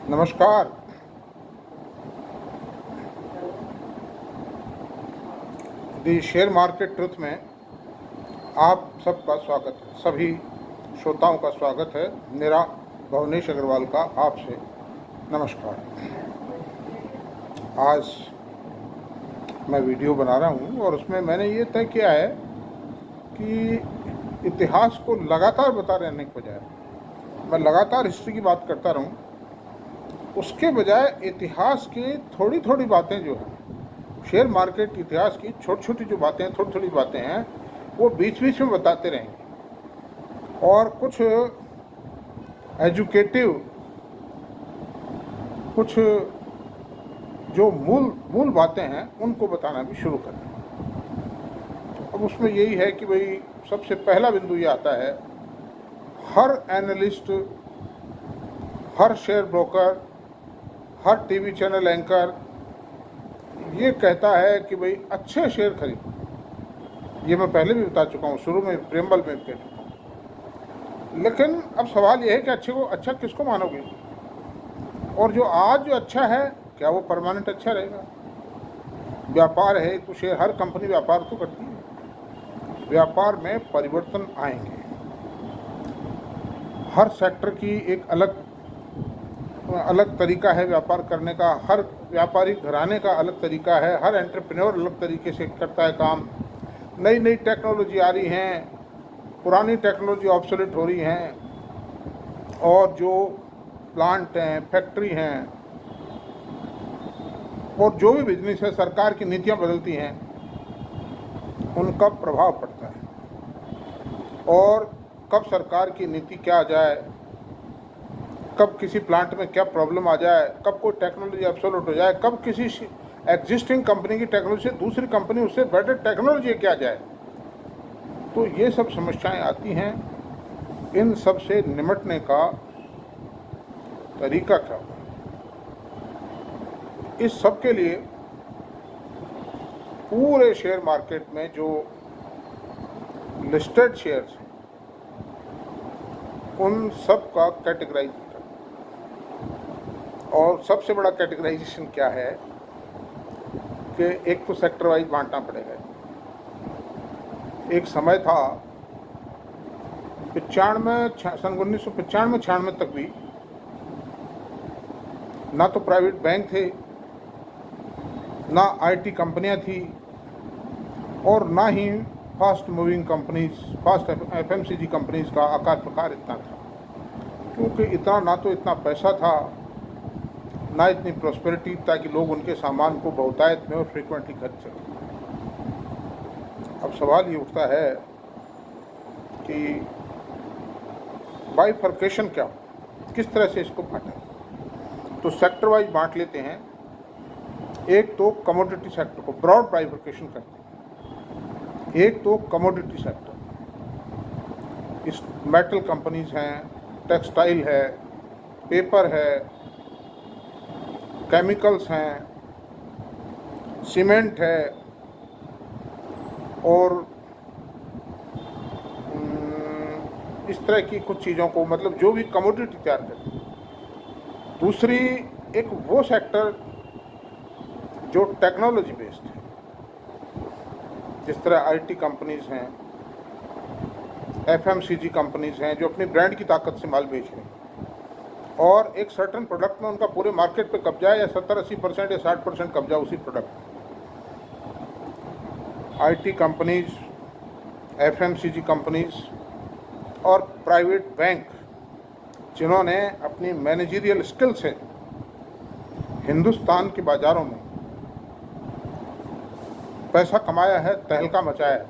नमस्कार। दी share market truth में आप सबका स्वागत है। सभी श्रोताओं का स्वागत है। मेरा भुवनेश अग्रवाल का आपसे नमस्कार। आज मैं वीडियो बना रहा हूँ और उसमें मैंने ये तय किया है कि इतिहास को लगातार बता रहने के बजाय मैं लगातार हिस्ट्री की बात करता रहूँ, उसके बजाय इतिहास की थोड़ी थोड़ी बातें जो हैं, शेयर मार्केट इतिहास की छोटी छोटी जो बातें हैं, थोड़ी थोड़ी बातें हैं, वो बीच बीच में बताते रहेंगे और कुछ एजुकेटिव, कुछ जो मूल बातें हैं उनको बताना भी शुरू करें। अब उसमें यही है कि भाई सबसे पहला बिंदु ये आता है, हर एनालिस्ट, हर शेयर ब्रोकर, हर टीवी चैनल एंकर ये कहता है कि भाई अच्छे शेयर खरीदो। ये मैं पहले भी बता चुका हूँ, शुरू में प्रेम्बल में कह चुका हूँ। लेकिन अब सवाल यह है कि अच्छे को अच्छा किसको मानोगे, और जो आज जो अच्छा है क्या वो परमानेंट अच्छा रहेगा? व्यापार है तो शेयर, हर कंपनी व्यापार तो करती है, व्यापार में परिवर्तन आएंगे। हर सेक्टर की एक अलग तरीका है व्यापार करने का, हर व्यापारिक घराने का अलग तरीका है, हर एंटरप्रेन्योर अलग तरीके से करता है काम। नई नई टेक्नोलॉजी आ रही हैं, पुरानी टेक्नोलॉजी ऑब्सोलेट हो रही हैं, और जो प्लांट हैं, फैक्ट्री हैं, और जो भी बिजनेस है, सरकार की नीतियां बदलती हैं, उनका प्रभाव पड़ता है। और कब सरकार की नीति क्या आ जाए, कब किसी प्लांट में क्या प्रॉब्लम आ जाए, कब कोई टेक्नोलॉजी ऑब्सोलेट हो जाए, कब किसी एग्जिस्टिंग कंपनी की टेक्नोलॉजी से दूसरी कंपनी उससे बेटर टेक्नोलॉजी क्या जाए, तो ये सब समस्याएं आती हैं। इन सब से निपटने का तरीका क्या होगा? इस सब के लिए पूरे शेयर मार्केट में जो लिस्टेड शेयर्स हैं उन सब का कैटेगराइज, और सबसे बड़ा कैटेगराइजेशन क्या है कि एक तो सेक्टर वाइज बांटना पड़ेगा। एक समय था सन 1995-96 तक भी ना तो प्राइवेट बैंक थे, ना आईटी कंपनियां थी, और ना ही fast moving companies, fast FMCG companies का आकार प्रकार इतना था, क्योंकि ना तो इतना पैसा था, ना इतनी प्रॉस्पेरिटी ताकि लोग उनके सामान को बहुतायत में और फ्रीक्वेंटली खरीद सकें। अब सवाल ये उठता है कि बाइफर्केशन क्या हो, किस तरह से इसको बांटें। तो सेक्टर वाइज बांट लेते हैं। एक तो कमोडिटी सेक्टर को ब्रॉड बाइफर्केशन करते हैं। एक तो कमोडिटी सेक्टर, इस मेटल कंपनीज हैं, टेक्सटाइल है, पेपर है, केमिकल्स हैं, सीमेंट है, और इस तरह की कुछ चीज़ों को, मतलब जो भी कमोडिटी तैयार करते हैं। दूसरी एक वो सेक्टर जो टेक्नोलॉजी बेस्ड है, जिस तरह आईटी कंपनीज हैं, एफएमसीजी कंपनीज हैं, जो अपनी ब्रांड की ताकत से माल बेच रहे हैं, और एक सर्टन प्रोडक्ट में उनका पूरे मार्केट पे कब्जा है, या 70-80% या 60% कब्जा उसी प्रोडक्ट में। आईटी कंपनीज, एफएमसीजी कंपनीज और प्राइवेट बैंक, जिन्होंने अपनी मैनेजरियल स्किल से हिंदुस्तान के बाज़ारों में पैसा कमाया है, तहलका मचाया है,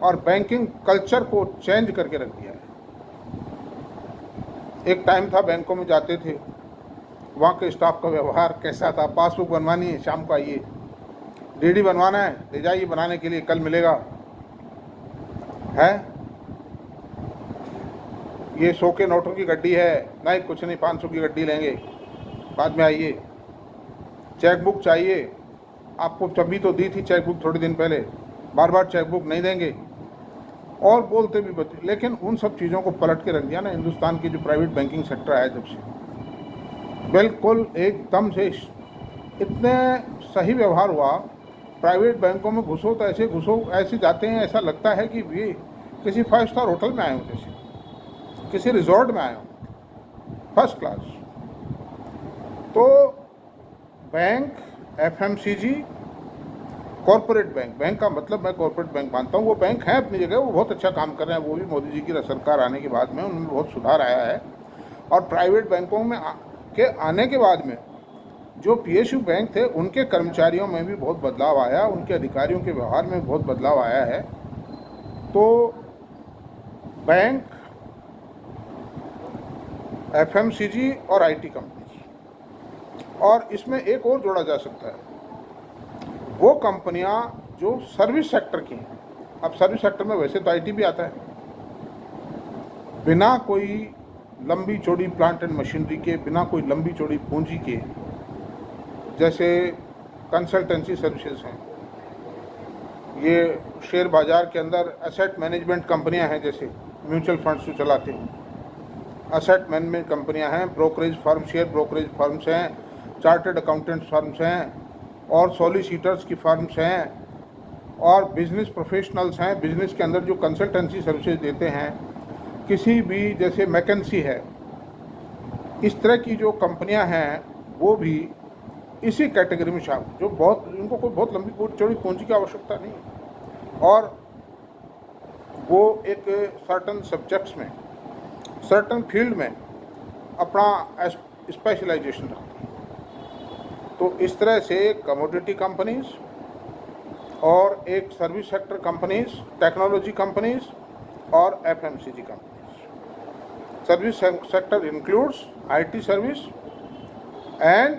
और बैंकिंग कल्चर को चेंज करके रख दिया है। एक टाइम था बैंकों में जाते थे, वहाँ के स्टाफ का व्यवहार कैसा था, पासबुक बनवानी है, शाम को आइए, डीडी बनवाना है, ले जाइए बनाने के लिए, कल मिलेगा, है ये 100 के नोटों की गड्डी है, नहीं कुछ नहीं, 500 की गड्डी लेंगे, बाद में आइए। चेकबुक चाहिए आपको, तभी तो दी थी चेकबुक थोड़े दिन पहले, बार बार चेकबुक नहीं देंगे, और बोलते भी बच्चे। लेकिन उन सब चीज़ों को पलट के रख दिया ना हिंदुस्तान की जो प्राइवेट बैंकिंग सेक्टर आया जब से। बिल्कुल एकदम से इतने सही व्यवहार हुआ। प्राइवेट बैंकों में घुसो तो ऐसे जाते हैं, ऐसा लगता है कि ये किसी 5 स्टार होटल में आए हो, जैसे किसी रिजॉर्ट में आए हो, फर्स्ट क्लास। तो bank, FMCG, corporate bank, bank का मतलब मैं कॉरपोरेट बैंक मानता हूँ, वो बैंक है अपनी जगह, वो बहुत अच्छा काम कर रहे हैं, वो भी मोदी जी की सरकार आने के बाद में उनमें बहुत सुधार आया है। और प्राइवेट बैंकों में के आने के बाद में जो पीएसयू बैंक थे उनके कर्मचारियों में भी बहुत बदलाव आया, उनके अधिकारियों के व्यवहार में बहुत बदलाव आया है। तो बैंक, एफएमसीजी और आईटी कंपनी, और इसमें एक और जोड़ा जा सकता है, वो कंपनियां जो सर्विस सेक्टर की हैं। अब सर्विस सेक्टर में वैसे तो आईटी भी आता है, बिना कोई लंबी चौड़ी प्लांट एंड मशीनरी के, बिना कोई लंबी चौड़ी पूंजी के, जैसे कंसल्टेंसी सर्विसेज हैं, ये शेयर बाज़ार के अंदर एसेट मैनेजमेंट कंपनियां हैं, जैसे म्यूचुअल फंड्स जो चलाते हैं, एसेट मैनेजमेंट कंपनियां हैं, brokerage firm, share brokerage firms हैं, चार्टर्ड अकाउंटेंट फर्म्स हैं, और सॉलिसिटर्स की फर्म्स हैं, और बिजनेस प्रोफेशनल्स हैं, बिजनेस के अंदर जो कंसल्टेंसी सर्विसेज देते हैं, किसी भी, जैसे मैकेंसी है, इस तरह की जो कंपनियां हैं वो भी इसी कैटेगरी में शामिल, जो बहुत, इनको कोई बहुत लंबी चौड़ी पूंजी की आवश्यकता नहीं है, और वो एक सर्टन सब्जेक्ट्स में, सर्टन फील्ड में अपना स्पेशलाइजेशन रखती है। तो इस तरह से कमोडिटी कंपनीज और एक service sector companies, technology companies और FMCG companies. Service sector includes IT service and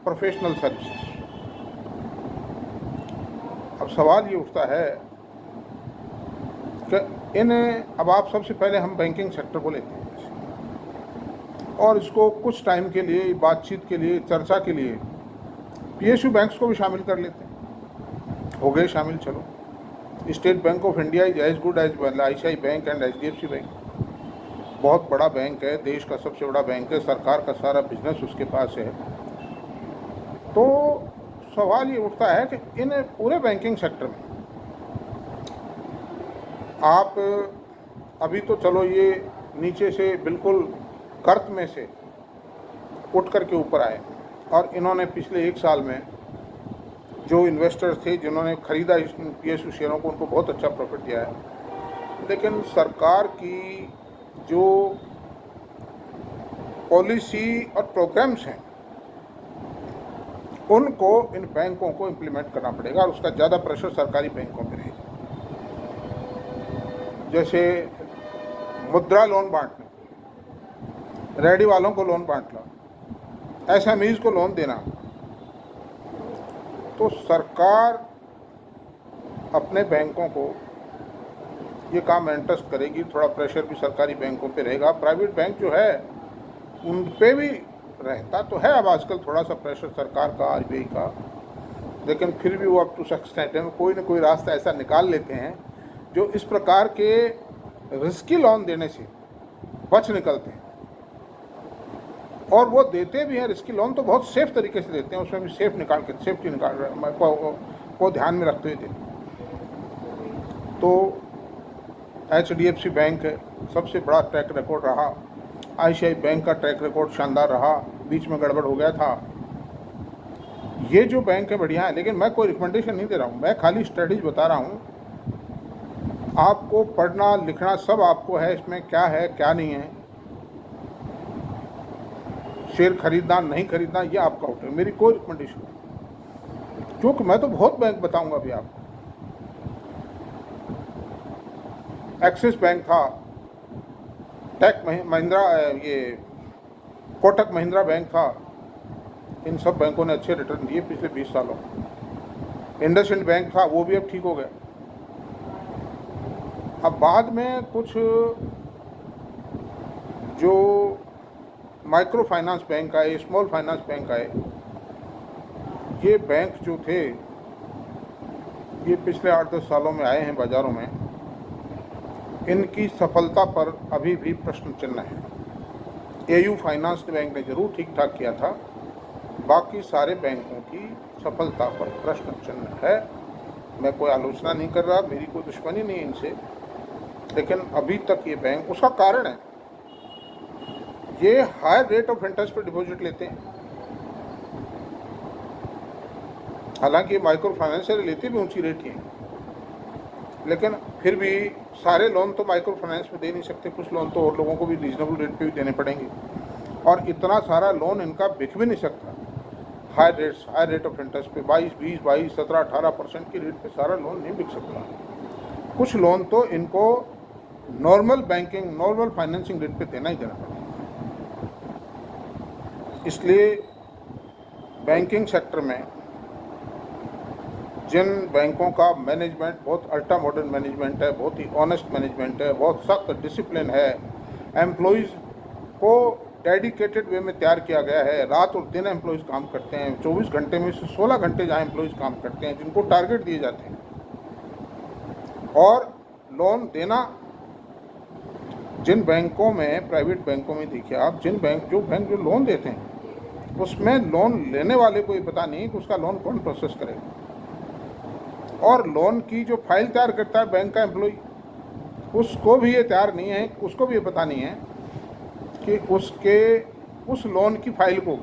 professional services. अब सवाल ये उठता है कि अब आप सबसे पहले हम बैंकिंग सेक्टर को लेते हैं और इसको कुछ टाइम के लिए, बातचीत के लिए, चर्चा के लिए पीएसयू बैंक्स को भी शामिल कर लेते हैं। हो गए शामिल, चलो। State Bank of India is as good as ICI Bank and HDFC Bank. बहुत बड़ा बैंक है, देश का सबसे बड़ा बैंक है, सरकार का सारा बिजनेस उसके पास है। तो सवाल ये उठता है कि इन पूरे बैंकिंग सेक्टर में आप अभी तो चलो ये नीचे से बिल्कुल गर्त में से उठ करके ऊपर आए, और इन्होंने पिछले 1 साल में जो इन्वेस्टर्स थे जिन्होंने खरीदा इस पीएसयू शेयरों को, उनको बहुत अच्छा प्रॉफिट दिया है। लेकिन सरकार की जो पॉलिसी और प्रोग्राम्स हैं उनको इन बैंकों को इम्प्लीमेंट करना पड़ेगा, और उसका ज़्यादा प्रेशर सरकारी बैंकों पर रहेगा। जैसे मुद्रा लोन बांटना, रेडी वालों को लोन बांटना, एसएमईज को लोन देना, तो सरकार अपने बैंकों को ये काम इंटरेस्ट करेगी, थोड़ा प्रेशर भी सरकारी बैंकों पे रहेगा। प्राइवेट बैंक जो है उन पे भी रहता तो है अब आजकल थोड़ा सा प्रेशर सरकार का, आरबीआई का, लेकिन फिर भी वो अप टू सक्सेस एक्सटेंट में कोई ना कोई रास्ता ऐसा निकाल लेते हैं जो इस प्रकार के रिस्की लोन देने से बच निकलते हैं। और वो देते भी हैं रिस्की लोन, तो बहुत सेफ तरीके से देते हैं, उसमें भी सेफ्टी को ध्यान में रखते हुए देते हैं। तो एचडीएफसी बैंक है, सबसे बड़ा ट्रैक रिकॉर्ड रहा। आईसीआई बैंक का ट्रैक रिकॉर्ड शानदार रहा, बीच में गड़बड़ हो गया था। ये जो बैंक है बढ़िया है, लेकिन मैं कोई रिकमेंडेशन नहीं दे रहा हूँ, मैं खाली स्ट्रेटेजी बता रहा हूँ। आपको पढ़ना लिखना सब आपको है, इसमें क्या है क्या नहीं है, शेयर खरीदना नहीं खरीदना ये आपका आउट है, मेरी कोई रिकमेंडेशन नहीं, क्योंकि मैं तो बहुत बैंक बताऊंगा अभी आपको। एक्सिस बैंक था, टेक महिंद्रा, ये कोटक महिंद्रा बैंक था, इन सब बैंकों ने अच्छे रिटर्न दिए पिछले 20 सालों। इंडसइंड बैंक था, वो भी अब ठीक हो गया। अब बाद में कुछ जो माइक्रो फाइनेंस बैंक आए, स्मॉल फाइनेंस बैंक आए, ये बैंक जो थे ये पिछले 8-10 सालों में आए हैं बाज़ारों में। इनकी सफलता पर अभी भी प्रश्न चिन्ह है। एयू फाइनेंस बैंक ने जरूर ठीक ठाक किया था, बाकी सारे बैंकों की सफलता पर प्रश्न चिन्ह है। मैं कोई आलोचना नहीं कर रहा, मेरी कोई दुश्मनी नहीं इनसे, लेकिन अभी तक ये बैंक, उसका कारण है ये हायर रेट ऑफ इंटरेस्ट पर डिपॉजिट लेते हैं। हालांकि माइक्रो फाइनेंशियल लेते भी ऊंची रेट ही हैं, लेकिन फिर भी सारे लोन तो माइक्रो फाइनेंस में दे नहीं सकते, कुछ लोन तो और लोगों को भी रीजनेबल रेट पे भी देने पड़ेंगे, और इतना सारा लोन इनका बिक भी नहीं सकता। हाई रेट ऑफ इंटरेस्ट पे 22, 20, 22, 17, 18% की रेट पे सारा लोन नहीं बिक सकता। कुछ लोन तो इनको normal banking, normal financing rate पे देना ही देना पड़ेगा। इसलिए बैंकिंग सेक्टर में जिन बैंकों का मैनेजमेंट बहुत अल्ट्रा मॉडर्न मैनेजमेंट है, बहुत ही ऑनेस्ट मैनेजमेंट है, बहुत सख्त डिसिप्लिन है, एम्प्लॉइज़ को डेडिकेटेड वे में तैयार किया गया है, रात और दिन एम्प्लॉइज़ काम करते हैं, 24 घंटे में से 16 घंटे जहाँ एम्प्लॉइज़ काम करते हैं, जिनको टारगेट दिए जाते हैं, और लोन देना जिन बैंकों में, प्राइवेट बैंकों में देखिए आप, जो बैंक जो लोन देते हैं उसमें लोन लेने वाले को ये पता नहीं कि उसका लोन कौन प्रोसेस करेगा, और लोन की जो फाइल तैयार करता है बैंक का एम्प्लॉय, उसको भी ये तैयार नहीं है, उसको भी ये पता नहीं है कि उस लोन की फाइल को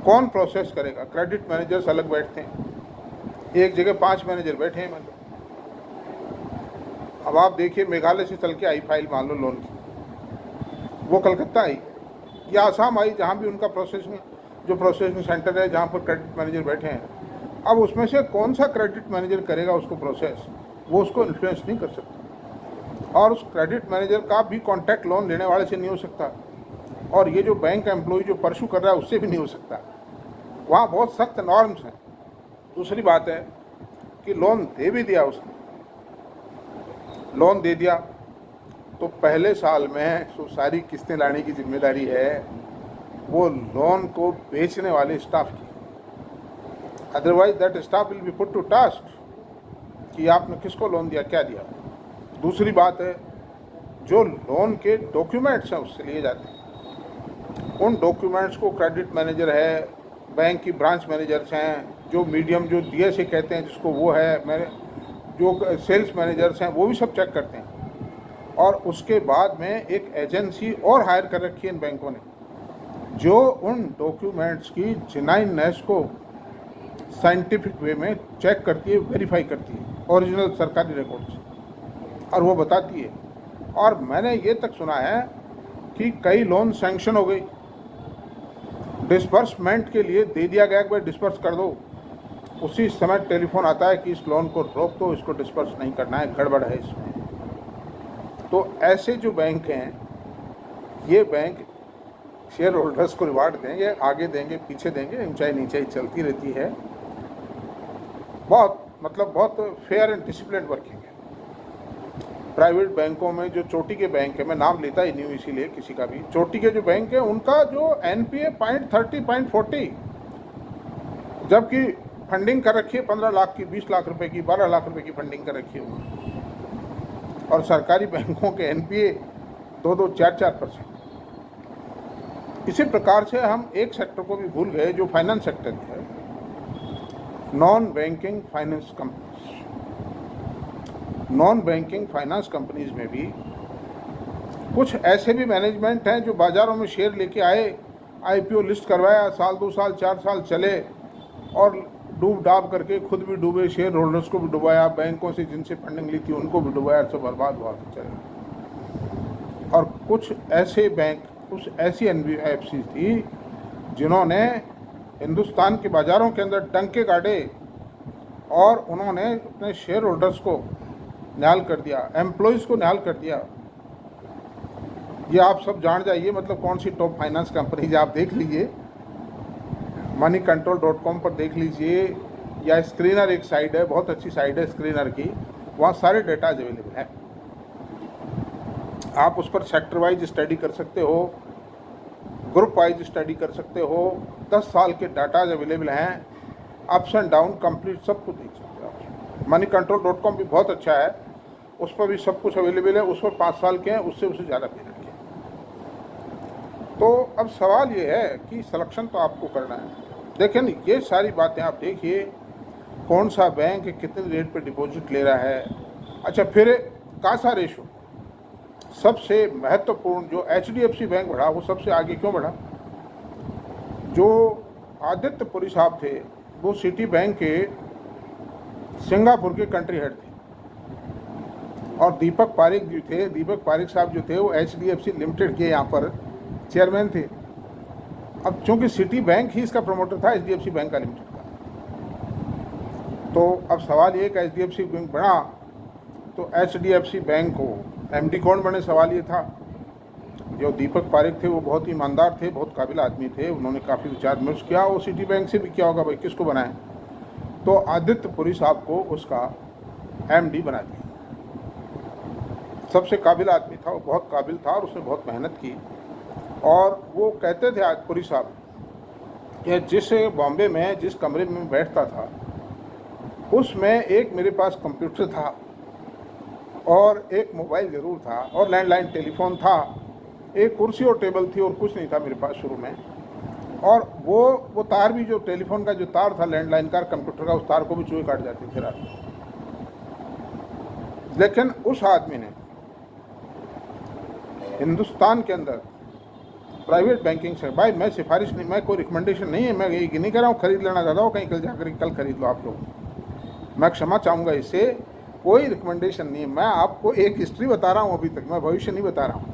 कौन प्रोसेस करेगा। क्रेडिट मैनेजर्स अलग बैठते हैं, एक जगह 5 मैनेजर बैठे हैं। मतलब अब आप देखिए, मेघालय से चल के आई फाइल मान लो लोन की, वो कलकत्ता आई या आसाम आई, जहाँ भी उनका प्रोसेसिंग सेंटर है, जहाँ पर क्रेडिट मैनेजर बैठे हैं। अब उसमें से कौन सा क्रेडिट मैनेजर करेगा उसको प्रोसेस, वो उसको इन्फ्लुएंस नहीं कर सकता, और उस क्रेडिट मैनेजर का भी कॉन्टैक्ट लोन लेने वाले से नहीं हो सकता, और ये जो बैंक एम्प्लॉय जो परस्यू कर रहा है उससे भी नहीं हो सकता। वहाँ बहुत सख्त नॉर्म्स हैं। दूसरी बात है कि लोन दे भी दिया, उसने लोन दे दिया तो पहले साल में जो सारी किस्तें लाने की जिम्मेदारी है वो लोन को बेचने वाले स्टाफ की, otherwise that staff will be put to task कि आपने किसको लोन दिया, क्या दिया। दूसरी बात है, जो लोन के डॉक्यूमेंट्स हैं उससे लिए जाते हैं, उन डॉक्यूमेंट्स को क्रेडिट मैनेजर है, बैंक की ब्रांच मैनेजर्स हैं, जो मीडियम जो डीएसए कहते हैं जिसको, वो है, जो सेल्स मैनेजर्स हैं, वो भी सब चेक करते हैं। और उसके बाद में एक एजेंसी और हायर कर रखी है इन बैंकों ने, जो उन डॉक्यूमेंट्स की जेन्युइननेस को साइंटिफिक वे में चेक करती है, वेरीफाई करती है ओरिजिनल सरकारी रिकॉर्ड से, और वो बताती है। और मैंने ये तक सुना है कि कई लोन सैंक्शन हो गई, डिस्बर्समेंट के लिए दे दिया गया कि भाई डिस्पर्स कर दो, उसी समय टेलीफोन आता है कि इस लोन को रोक दो, इसको डिस्पर्स नहीं करना है, गड़बड़ है इसमें। तो ऐसे जो बैंक हैं, ये बैंक शेयर होल्डर्स को रिवार्ड देंगे, आगे देंगे, पीछे देंगे, ऊंचाई नीचाई चलती रहती है। बहुत फेयर एंड डिसिप्लिन वर्किंग है। प्राइवेट बैंकों में जो चोटी के बैंक है, मैं नाम लेता ही नहीं हूँ इसीलिए किसी का भी, चोटी के जो बैंक है उनका जो एनपीए 0.30, 0.40, जबकि फंडिंग कर रखी है 15 लाख की, 20 लाख रुपए की, 12 लाख रुपए की फंडिंग कर रखी है उन्होंने। और सरकारी बैंकों के एनपीए 2-2, 4-4%। इसी प्रकार से हम एक सेक्टर को भी भूल गए जो फाइनेंस सेक्टर है, non banking finance companies. Non banking finance companies में भी कुछ ऐसे भी मैनेजमेंट हैं जो बाज़ारों में शेयर लेके आए, आईपीओ लिस्ट करवाया, साल 2 साल 4 साल चले और डूब डाब करके खुद भी डूबे, शेयर होल्डर्स को भी डुबाया, बैंकों से जिनसे फंडिंग ली थी उनको भी डुबाया, सब बर्बाद हुआ के चले। और कुछ ऐसे बैंक, कुछ ऐसी एनबीएफसी थी जिन्होंने हिंदुस्तान के बाज़ारों के अंदर डंके गाड़े और उन्होंने अपने शेयर होल्डर्स को निहाल कर दिया, एम्प्लॉयज़ को निहाल कर दिया। ये आप सब जान जाइए, मतलब कौन सी टॉप फाइनेंस कंपनीज आप देख लीजिए, moneycontrol.com पर देख लीजिए, या स्क्रीनर एक साइट है, बहुत अच्छी साइट है स्क्रीनर की, वहाँ सारे डेटा अवेलेबल है। आप उस पर सेक्टर वाइज स्टडी कर सकते हो, ग्रुप वाइज स्टडी कर सकते हो, 10 साल के डाटा अवेलेबल हैं, अप्स एंड डाउन कंप्लीट सब कुछ देख सकते हो आप। moneycontrol.com भी बहुत अच्छा है, उस पर भी सब कुछ अवेलेबल है, उस पर 5 साल के हैं, उससे ज़्यादा भी रखे। तो अब सवाल ये है कि सिलेक्शन तो आपको करना है। देखिए न, ये सारी बातें आप देखिए, कौन सा बैंक कितने रेट पे डिपॉजिट ले रहा है। अच्छा, फिर कासा रेशो, सबसे महत्वपूर्ण जो HDFC बैंक बढ़ा, वो सबसे आगे क्यों बढ़ा? जो आदित्य पुरी साहब थे, वो सिटी बैंक के सिंगापुर के कंट्री हेड थे, और दीपक पारिक जो थे, दीपक पारिक साहब जो थे, वो HDFC लिमिटेड के यहाँ पर चेयरमैन थे। अब चूंकि सिटी बैंक ही इसका प्रमोटर था, HDFC बैंक का लिमिटेड का, तो अब सवाल ये कि HDFC बैंक बना तो HDFC बैंक को MD कौन बने, सवाल ये था। जो दीपक पारिक थे वो बहुत ईमानदार थे, बहुत काबिल आदमी थे, उन्होंने काफ़ी विचार विमर्श किया, वो सिटी बैंक से भी क्या होगा भाई, किसको बनाएं, तो आदित्य पुरी साहब को उसका MD बना दिया। सबसे काबिल आदमी था, वो बहुत काबिल था और उसने बहुत मेहनत की। और वो कहते थे आदित्य पुरी साहब कि जिस बॉम्बे में जिस कमरे में बैठता था, उसमें एक मेरे पास कंप्यूटर था और एक मोबाइल ज़रूर था और लैंडलाइन टेलीफोन था, एक कुर्सी और टेबल थी और कुछ नहीं था मेरे पास शुरू में। और वो तार भी, जो टेलीफोन का जो तार था, लैंडलाइन का, कंप्यूटर का, उस तार को भी चूहे काट जाते थे रात में। लेकिन उस आदमी ने हिंदुस्तान के अंदर प्राइवेट बैंकिंग से, भाई मैं सिफारिश नहीं, मैं कोई रिकमेंडेशन नहीं है, मैं ये नहीं कह रहा हूँ खरीद लेना चाहता हूँ, कहीं कल जाकर कल खरीद लो आप लोग, मैं क्षमा चाहूँगा, इससे कोई रिकमेंडेशन नहीं है। मैं आपको एक हिस्ट्री बता रहा हूँ अभी तक, मैं भविष्य नहीं बता रहा हूँ।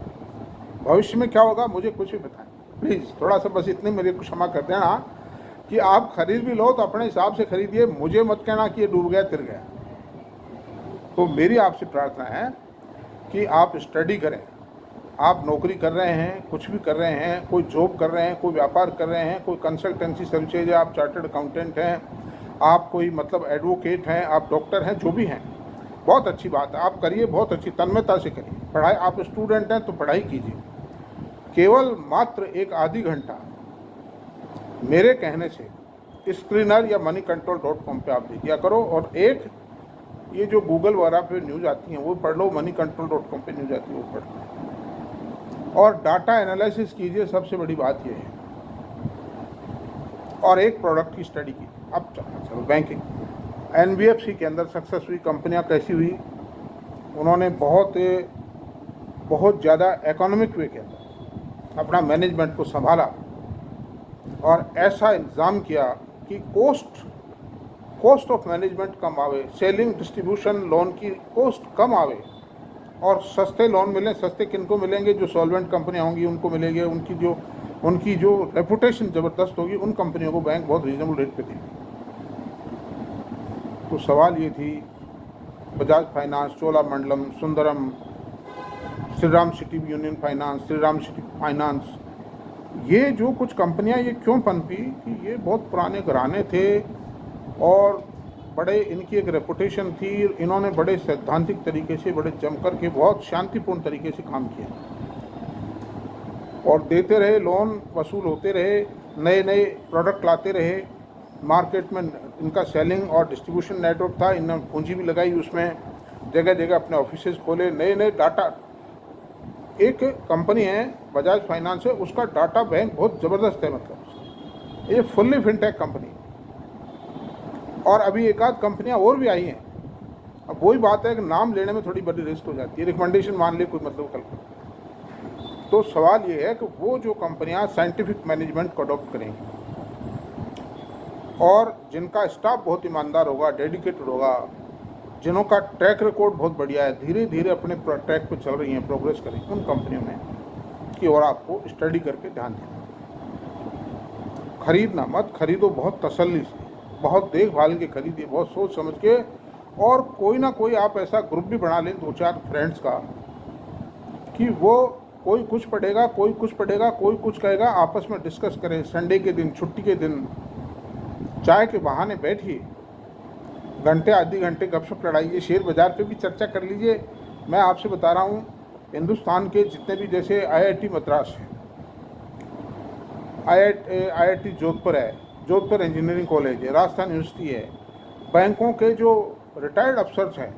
भविष्य में क्या होगा मुझे कुछ भी बताएं प्लीज़, थोड़ा सा बस इतने मेरे को क्षमा कर देना कि आप खरीद भी लो तो अपने हिसाब से खरीदिए, मुझे मत कहना कि ये डूब गया तिर गया। तो मेरी आपसे प्रार्थना है कि आप स्टडी करें। आप नौकरी कर रहे हैं, कुछ भी कर रहे हैं, कोई जॉब कर रहे हैं, कोई व्यापार कर रहे हैं, कोई कंसल्टेंसी सर्विसेज है, आप चार्टर्ड अकाउंटेंट हैं, आप कोई मतलब एडवोकेट हैं, आप डॉक्टर हैं, जो भी हैं, बहुत अच्छी बात है, आप करिए, बहुत अच्छी तन्मयता से करिए पढ़ाई। आप स्टूडेंट हैं तो पढ़ाई कीजिए, केवल मात्र एक आधी घंटा मेरे कहने से स्क्रीनर या moneycontrol.com पे आप दे दिया करो, और एक ये जो गूगल वगैरह पे न्यूज़ आती हैं वो पढ़ लो, moneycontrol.com पे न्यूज़ आती है वो पढ़ लो, और डाटा एनालिसिस कीजिए, सबसे बड़ी बात ये है, और एक प्रोडक्ट की स्टडी कीजिए। अब चलो बैंकिंग, NBFC के अंदर सक्सेस हुई, कंपनियां कैसी हुई, उन्होंने बहुत ज़्यादा इकोनॉमिक वे के अंदर अपना मैनेजमेंट को संभाला और ऐसा इंतज़ाम किया कि कॉस्ट ऑफ मैनेजमेंट कम आवे, सेलिंग डिस्ट्रीब्यूशन लोन की कॉस्ट कम आवे, और सस्ते लोन मिलें। सस्ते किनको मिलेंगे? जो सॉल्वेंट कंपनियां होंगी उनको मिलेंगे, उनकी जो रेपुटेशन ज़बरदस्त होगी, उन कंपनियों को बैंक बहुत रीजनेबल रेट पे देंगे। तो सवाल ये थी, Bajaj finance, Cholamandalam, Sundaram, Shriram city union finance, Shriram city finance, ये जो कुछ कंपनियां ये क्यों पनपी कि ये बहुत पुराने घराने थे और बड़े इनकी एक रेपुटेशन थी, इन्होंने बड़े सैद्धांतिक तरीके से, बड़े जमकर के, बहुत शांतिपूर्ण तरीके से काम किया और देते रहे, लोन वसूल होते रहे, नए नए प्रोडक्ट लाते रहे, मार्केट में इनका सेलिंग और डिस्ट्रीब्यूशन नेटवर्क था, इन्होंने पूंजी भी लगाई उसमें, जगह जगह अपने ऑफिसेज खोले, नए नए डाटा। एक कंपनी है बजाज फाइनेंस है, उसका डाटा बैंक बहुत ज़बरदस्त है, मतलब ये फुल्ली फिनटेक कंपनी, और अभी एक आध कंपनियां और भी आई हैं। अब वही बात है कि नाम लेने में थोड़ी बड़ी रिस्क हो जाती है, रिकमेंडेशन मान ले कोई मतलब कल को। तो सवाल ये है कि वो जो कंपनियां साइंटिफिक मैनेजमेंट को अडॉप्ट करेंगी और जिनका स्टाफ बहुत ईमानदार होगा, डेडिकेटेड होगा, जिनका ट्रैक रिकॉर्ड बहुत बढ़िया है, धीरे धीरे अपने ट्रैक पर चल रही हैं, प्रोग्रेस करेंगी, उन कंपनियों में की और आपको स्टडी करके ध्यान देना। खरीदना मत खरीदो, बहुत तसल्ली से, बहुत देखभाल के खरीदिए, बहुत सोच समझ के, और कोई ना कोई आप ऐसा ग्रुप भी बना लें 2-4 फ्रेंड्स का कि वो कोई कुछ पढ़ेगा, कोई कुछ पढ़ेगा, कोई कुछ कहेगा, आपस में डिस्कस करें। संडे के दिन, छुट्टी के दिन चाय के बहाने बैठिए, घंटे आधे घंटे गपशप लड़ाइए, शेयर बाज़ार पे भी चर्चा कर लीजिए। मैं आपसे बता रहा हूँ, हिंदुस्तान के जितने भी, जैसे IIT मद्रास है, IIT जोधपुर है, जोधपुर इंजीनियरिंग कॉलेज है, राजस्थान यूनिवर्सिटी है, बैंकों के जो रिटायर्ड अफसर्स हैं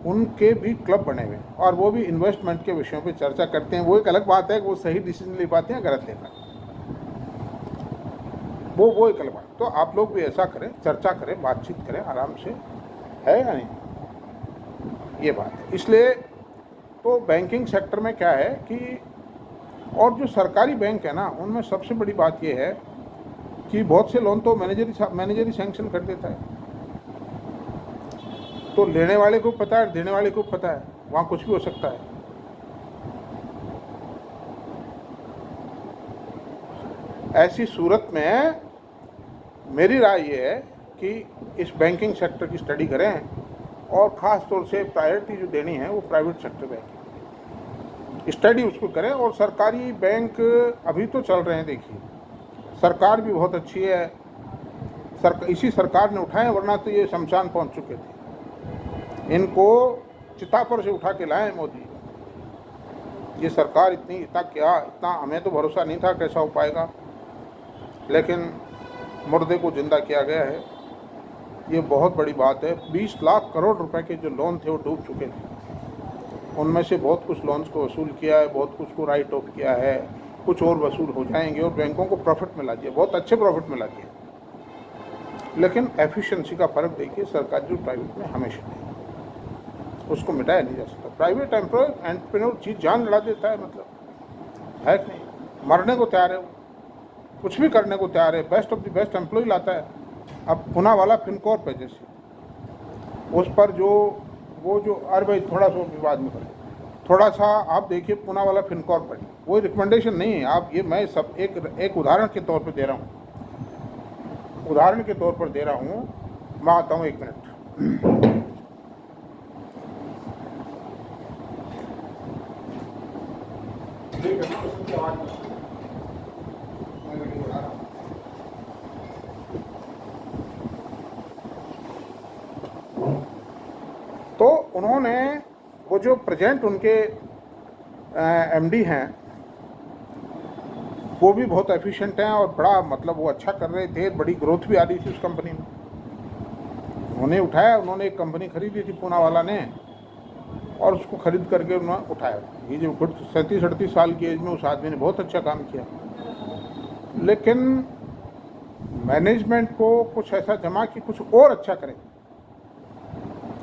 उनके भी क्लब बने हुए हैं और वो भी इन्वेस्टमेंट के विषयों पे चर्चा करते हैं। वो एक अलग बात है कि वो सही डिसीजन ले पाते हैं, गलत ले पाते हैं, वो एक अलग बात। तो आप लोग भी ऐसा करें, चर्चा करें, बातचीत करें आराम से, है या नहीं, ये बात है। इसलिए तो बैंकिंग सेक्टर में क्या है कि, और जो सरकारी बैंक है ना, उनमें सबसे बड़ी बात ये है कि बहुत से लोन तो मैनेजर ही सैंक्शन कर देता है। तो लेने वाले को पता है, देने वाले को पता है, वहाँ कुछ भी हो सकता है। ऐसी सूरत में मेरी राय ये है कि इस बैंकिंग सेक्टर की स्टडी करें और ख़ास तौर से प्रायोरिटी जो देनी है वो प्राइवेट सेक्टर बैंकिंग स्टडी उसको करें। और सरकारी बैंक अभी तो चल रहे हैं, देखिए सरकार भी बहुत अच्छी है, इसी सरकार ने उठाए, वरना तो ये शमशान पहुंच चुके थे। इनको चिता पर से उठा के लाए मोदी। ये सरकार इतना हमें तो भरोसा नहीं था कैसा हो पाएगा, लेकिन मुर्दे को जिंदा किया गया है। ये बहुत बड़ी बात है। 20 लाख करोड़ रुपए के जो लोन थे वो डूब चुके थे। उनमें से बहुत कुछ लोन्स को वसूल किया है, बहुत कुछ को राइट ऑफ किया है, कुछ और वसूल हो जाएंगे और बैंकों को प्रॉफिट मिला दिया, बहुत अच्छे प्रॉफिट मिला दिया। लेकिन एफिशिएंसी का फ़र्क देखिए सरकारी और प्राइवेट में हमेशा है, उसको मिटाया नहीं जा सकता। प्राइवेट एंटरप्रेन्योर चीज़ जान लड़ा देता है, मतलब है कि नहीं, मरने को तैयार है, वो कुछ भी करने को तैयार है, best of the best employ लाता है। अब पुना वाला फिनकॉर्प है जैसे, उस पर अरे भाई थोड़ा सा विवाद में करें, थोड़ा सा आप देखिए पुना वाला फिनकॉर्प है, वो रिकमेंडेशन नहीं है आप, ये मैं सब एक उदाहरण के तौर पर दे रहा हूँ, मैं आता हूँ 1 मिनट। तो उन्होंने वो जो प्रेजेंट उनके एमडी हैं वो भी बहुत एफिशिएंट हैं और बड़ा मतलब वो अच्छा कर रहे थे, बड़ी ग्रोथ भी आ रही थी उस कंपनी में। उन्होंने उठाया, उन्होंने एक कंपनी खरीदी थी पूना वाला ने, और उसको खरीद करके उन्होंने उठाया। ये जो 37-38 साल की एज में उस आदमी ने बहुत अच्छा काम किया, लेकिन मैनेजमेंट को कुछ ऐसा जमा कि कुछ और अच्छा करें।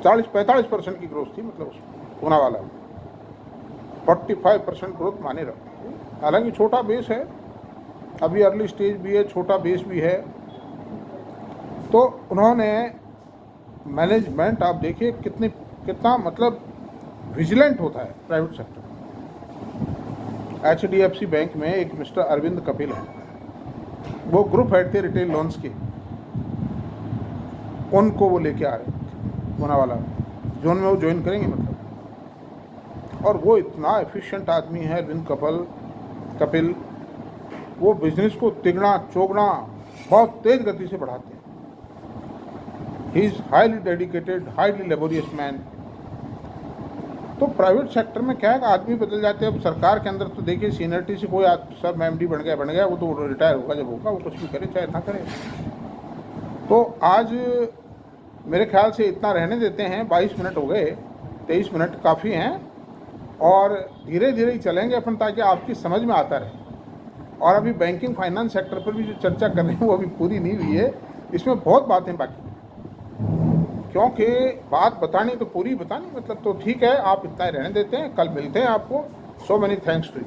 40-45% की ग्रोथ थी, मतलब उसमें पूना वाला 45% ग्रोथ माने रखते। हालांकि छोटा बेस है, अभी अर्ली स्टेज भी है, छोटा बेस भी है। तो उन्होंने मैनेजमेंट आप देखिए कितना मतलब विजिलेंट होता है प्राइवेट सेक्टर। HDFC बैंक में एक मिस्टर अरविंद कपिल है, वो ग्रुप हेड थे रिटेल लोन्स के, उनको वो लेके आ रहे पूना वाला जोन में, वो ज्वाइन करेंगे मतलब। और वो इतना एफिशिएंट आदमी है अरविंद कपिल, वो बिजनेस को तिगना चौगना बहुत तेज गति से बढ़ाते हैं। He is highly dedicated, highly laborious man. तो प्राइवेट सेक्टर में क्या है, आदमी बदल जाते हैं। अब सरकार के अंदर तो देखिए सीनियरिटी से कोई सब MD बन गया, वो तो रिटायर होगा जब होगा, वो कुछ भी करे चाहे ना करे। तो आज मेरे ख्याल से इतना रहने देते हैं, 22 मिनट हो गए, 23 मिनट काफ़ी हैं, और धीरे धीरे ही चलेंगे अपन ताकि आपकी समझ में आता रहे। और अभी बैंकिंग फाइनेंस सेक्टर पर भी जो चर्चा कर रहे हैं वो अभी पूरी नहीं हुई है, इसमें बहुत बातें बाकी हैं, क्योंकि बात बतानी तो पूरी बतानी मतलब। तो ठीक है, आप इतना ही रहने देते हैं, कल मिलते हैं आपको। So many thanks to you.